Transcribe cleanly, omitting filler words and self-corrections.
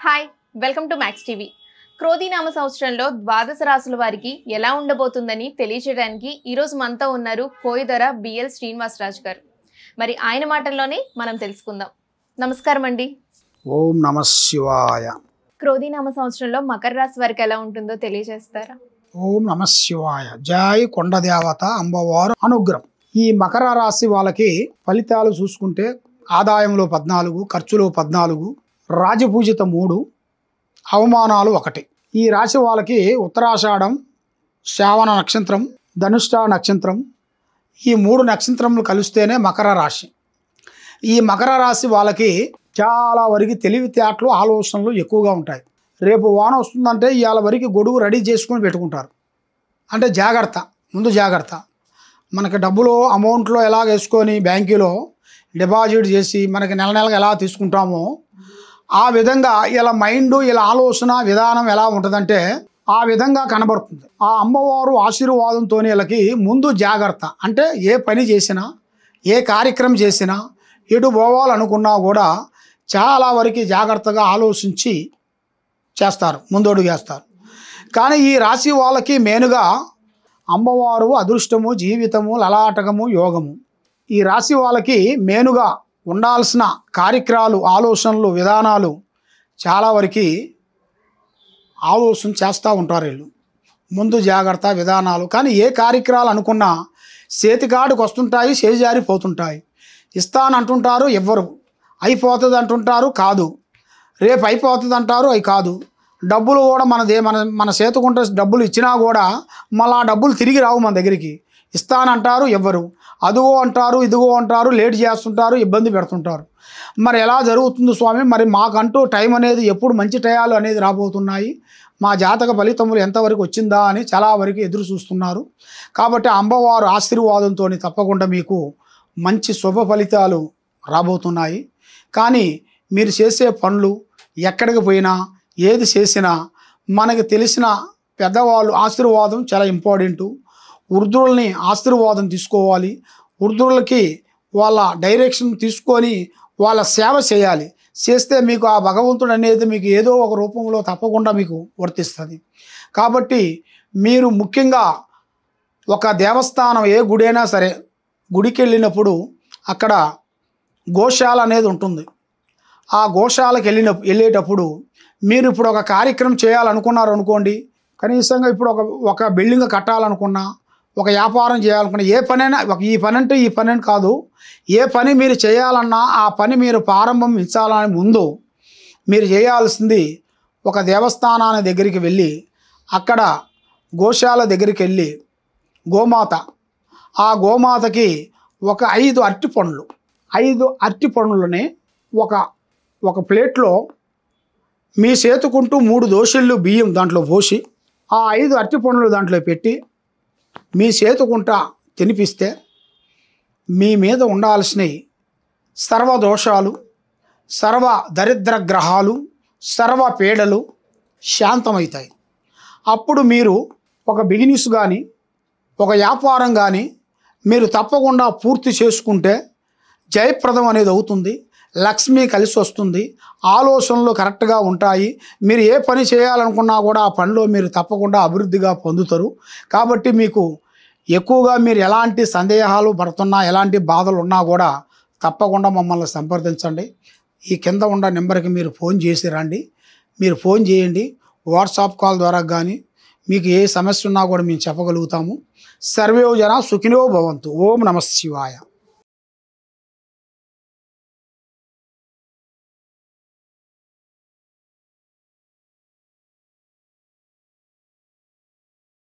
Hi welcome to max TV. క్రోధినామ సంవత్సరంలో ద్వాదశ రాశుల వారికి ఎలా ఉండబోతుందని తెలియజేయడానికి ఈరోజు మనతో ఉన్నారు కోయిదర బిఎల్ శ్రీనివాసరాజు గారు. మరి ఆయన మాటల్లోనే మనం తెలుసుకుందాం. నమస్కారం అండి. ఓం నమ శివాయ. క్రోధినామ సంవత్సరంలో మకర రాశి వారికి ఎలా ఉంటుందో తెలియజేస్తారా? ఓం నమ శివాయ. జై కొండదేవత అమ్మవారు అనుగ్రహం. ఈ మకర రాశి వాళ్ళకి ఫలితాలు చూసుకుంటే ఆదాయంలో 14, ఖర్చులో 14, రాజపూజిత 3, అవమానాలు 1. ఈ రాశి వాళ్ళకి ఉత్తరాషాఢం, శ్రావణ నక్షత్రం, ధనుష్ట నక్షత్రం, ఈ 3 నక్షత్రములు కలిస్తేనే మకర రాశి. ఈ మకర రాశి వాళ్ళకి చాలా వరకు తెలివితేటలు, ఆలోచనలు ఎక్కువగా ఉంటాయి. రేపు వాన వస్తుందంటే ఇవాళ వరకు గొడుగు రెడీ చేసుకొని పెట్టుకుంటారు. అంటే జాగ్రత్త, ముందు జాగ్రత్త. మనకి డబ్బులు అమౌంట్లో ఎలా వేసుకొని బ్యాంకులో డిపాజిట్ చేసి మనకి నెల నెలకు ఎలా తీసుకుంటామో ఆ విధంగా ఇలా మైండ్, ఇలా ఆలోచన విధానం ఎలా ఉంటుందంటే ఆ విధంగా కనబడుతుంది. ఆ అమ్మవారు ఆశీర్వాదంతో వీళ్ళకి ముందు జాగ్రత్త. అంటే ఏ పని చేసినా, ఏ కార్యక్రమం చేసినా, ఎటు పోవాలనుకున్నా కూడా చాలా వరకు జాగ్రత్తగా ఆలోచించి చేస్తారు, ముందడుగు వేస్తారు. కానీ ఈ రాశి వాళ్ళకి మెయిన్గా అమ్మవారు అదృష్టము, జీవితము, లలాటకము, యోగము. ఈ రాశి వాళ్ళకి మెయిన్గా ఉండాల్సిన కార్యక్రమాలు, ఆలోచనలు, విధానాలు చాలా వరకు ఆలోచన చేస్తూ ఉంటారు వీళ్ళు. ముందు జాగ్రత్త విధానాలు. కానీ ఏ కార్యక్రమాలు అనుకున్నా చేతికాడికి వస్తుంటాయి, చేజారిపోతుంటాయి. ఇస్తానంటుంటారు, ఇవ్వరు. అయిపోతుంది అంటుంటారు, కాదు. రేపు అయిపోతుంది అంటారు, అవి కాదు. డబ్బులు కూడా మన చేతుకుంటే డబ్బులు ఇచ్చినా కూడా మళ్ళీ ఆ డబ్బులు తిరిగి రావు మన దగ్గరికి. ఇస్తానంటారు, ఇవ్వరు. అదిగో అంటారు, ఇదిగో అంటారు, లేట్ చేస్తుంటారు, ఇబ్బంది పెడుతుంటారు. మరి ఎలా జరుగుతుంది స్వామి? మరి మాకంటూ టైం అనేది ఎప్పుడు మంచి టయాలు అనేది రాబోతున్నాయి, మా జాతక ఫలితములు ఎంతవరకు వచ్చిందా అని చాలా వరకు ఎదురు చూస్తున్నారు. కాబట్టి అమ్మవారు ఆశీర్వాదంతో తప్పకుండా మీకు మంచి శుభ ఫలితాలు రాబోతున్నాయి. కానీ మీరు చేసే పనులు ఎక్కడికి పోయినా, ఏది చేసినా మనకి తెలిసిన పెద్దవాళ్ళు ఆశీర్వాదం చాలా ఇంపార్టెంటు. వృద్ధుల్ని ఆశీర్వాదం తీసుకోవాలి. వృద్ధులకి వాళ్ళ డైరెక్షన్ తీసుకొని వాళ్ళ సేవ చేయాలి. చేస్తే మీకు ఆ భగవంతుడు అనేది మీకు ఏదో ఒక రూపంలో తప్పకుండా మీకు వర్తిస్తుంది. కాబట్టి మీరు ముఖ్యంగా ఒక దేవస్థానం, ఏ గుడి అయినా సరే, గుడికి వెళ్ళినప్పుడు అక్కడ గోశాల అనేది ఉంటుంది. ఆ గోశాలకు వెళ్ళేటప్పుడు మీరు ఇప్పుడు ఒక కార్యక్రమం చేయాలనుకున్నారు అనుకోండి, కనీసంగా ఇప్పుడు ఒక బిల్డింగ్ కట్టాలనుకున్నా, ఒక వ్యాపారం చేయాలనుకున్నా, ఏ పనైనా, ఈ పని అంటే ఈ పని అని కాదు, ఏ పని మీరు చేయాలన్నా ఆ పని మీరు ప్రారంభించాలని ముందు మీరు చేయాల్సింది ఒక దేవస్థానాన్ని దగ్గరికి వెళ్ళి అక్కడ గోశాల దగ్గరికి వెళ్ళి గోమాత, ఆ గోమాతకి ఒక 5 అరటి పండ్లని ఒక ప్లేట్లో మీ చేతుకుంటూ 3 దోశళ్ళు బియ్యం దాంట్లో పోసి ఆ 5 అరటి పండ్లు దాంట్లో పెట్టి మీ చేతుకుంటా తినిపిస్తే మీ మీద ఉండాల్సినవి సర్వ దోషాలు, సర్వ దరిద్ర గ్రహాలు, సర్వ పీడలు శాంతమవుతాయి. అప్పుడు మీరు ఒక బిజినెస్ కానీ, ఒక వ్యాపారం కానీ మీరు తప్పకుండా పూర్తి చేసుకుంటే జయప్రదం అనేది అవుతుంది. లక్ష్మి కలిసి వస్తుంది. ఆలోచనలు కరెక్ట్గా ఉంటాయి. మీరు ఏ పని చేయాలనుకున్నా కూడా ఆ పనిలో మీరు తప్పకుండా అభివృద్ధిగా పొందుతారు. కాబట్టి మీకు ఎక్కువగా మీరు ఎలాంటి సందేహాలు పడుతున్నా, ఎలాంటి బాధలు ఉన్నా కూడా తప్పకుండా మమ్మల్ని సంప్రదించండి. ఈ కింద ఉన్న నెంబర్కి మీరు ఫోన్ చేసి రండి. మీరు ఫోన్ చేయండి. వాట్సాప్ కాల్ ద్వారా కానీ మీకు ఏ సమస్య ఉన్నా కూడా మేము చెప్పగలుగుతాము. సర్వే జన సుఖినో భవంతు. ఓం నమ శివాయ.